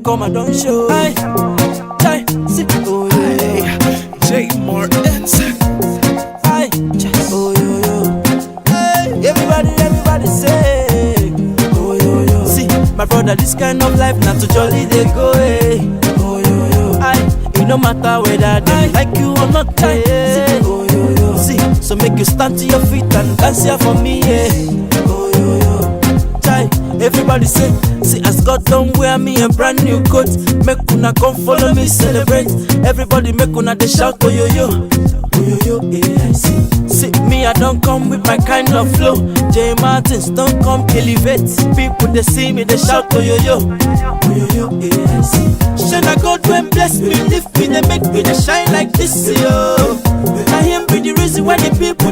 don't come, I don't show. Aye, chai, see, oh yo, J Martins. aye, oh yo, hey, everybody say, oh yo, see, my brother, this kind of life not to jolly they go, eh, oh yo, aye, it no matter whether they like you or not, aye, oh yo, see, so make you stand to your feet and dance here for me, yeah, oh yo, chai, everybody say, see as God don't wear me a brand new coat, make una come follow me celebrate, everybody make una they shout, oh yo, yeah, I see. See me, I don't come with my kind of flow. J Martins don't come elevate. People they see me, they shout, oh yo, yeah, I see. Shana God when bless me, lift me, they make me they shine like this, yo. I him be the reason why the people